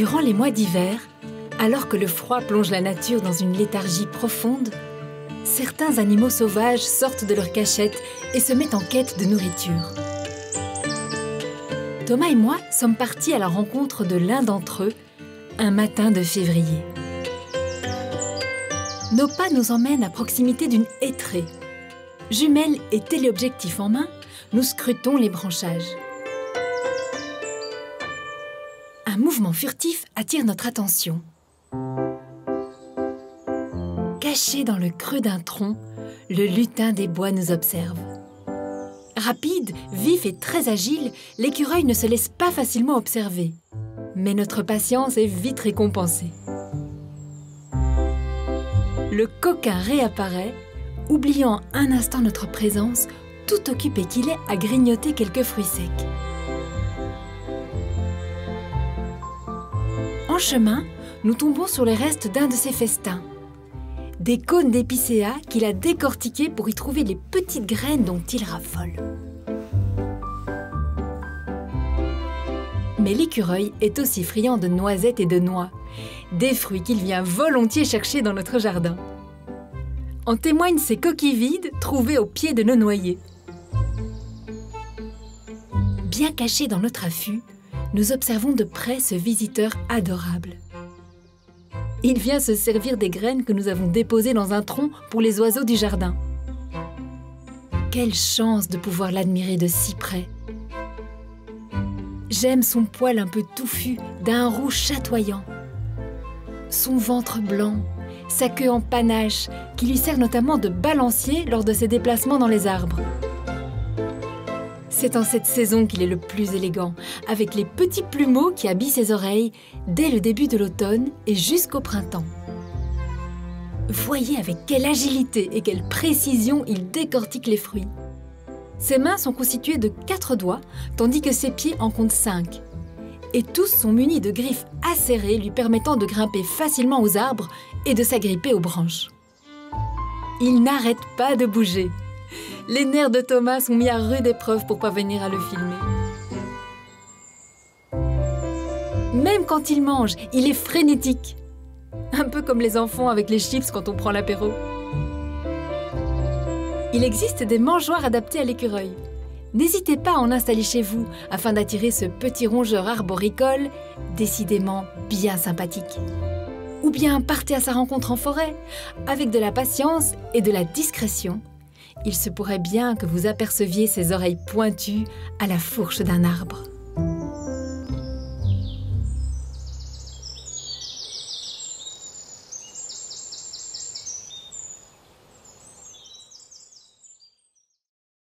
Durant les mois d'hiver, alors que le froid plonge la nature dans une léthargie profonde, certains animaux sauvages sortent de leur cachette et se mettent en quête de nourriture. Thomas et moi sommes partis à la rencontre de l'un d'entre eux, un matin de février. Nos pas nous emmènent à proximité d'une hêtraie. Jumelles et téléobjectifs en main, nous scrutons les branchages. Un mouvement furtif attire notre attention. Caché dans le creux d'un tronc, le lutin des bois nous observe. Rapide, vif et très agile, l'écureuil ne se laisse pas facilement observer. Mais notre patience est vite récompensée. Le coquin réapparaît, oubliant un instant notre présence, tout occupé qu'il est à grignoter quelques fruits secs. En chemin, nous tombons sur les restes d'un de ses festins. Des cônes d'épicéa qu'il a décortiqués pour y trouver les petites graines dont il raffole. Mais l'écureuil est aussi friand de noisettes et de noix, des fruits qu'il vient volontiers chercher dans notre jardin. En témoignent ces coquilles vides trouvées au pied de nos noyers. Bien caché dans notre affût, nous observons de près ce visiteur adorable. Il vient se servir des graines que nous avons déposées dans un tronc pour les oiseaux du jardin. Quelle chance de pouvoir l'admirer de si près! J'aime son poil un peu touffu, d'un rouge chatoyant. Son ventre blanc, sa queue en panache, qui lui sert notamment de balancier lors de ses déplacements dans les arbres. C'est en cette saison qu'il est le plus élégant, avec les petits plumeaux qui habillent ses oreilles dès le début de l'automne et jusqu'au printemps. Voyez avec quelle agilité et quelle précision il décortique les fruits. Ses mains sont constituées de 4 doigts, tandis que ses pieds en comptent 5. Et tous sont munis de griffes acérées lui permettant de grimper facilement aux arbres et de s'agripper aux branches. Il n'arrête pas de bouger. Les nerfs de Thomas sont mis à rude épreuve pour parvenir à le filmer. Même quand il mange, il est frénétique. Un peu comme les enfants avec les chips quand on prend l'apéro. Il existe des mangeoires adaptés à l'écureuil. N'hésitez pas à en installer chez vous afin d'attirer ce petit rongeur arboricole, décidément bien sympathique. Ou bien partez à sa rencontre en forêt. Avec de la patience et de la discrétion, il se pourrait bien que vous aperceviez ses oreilles pointues à la fourche d'un arbre.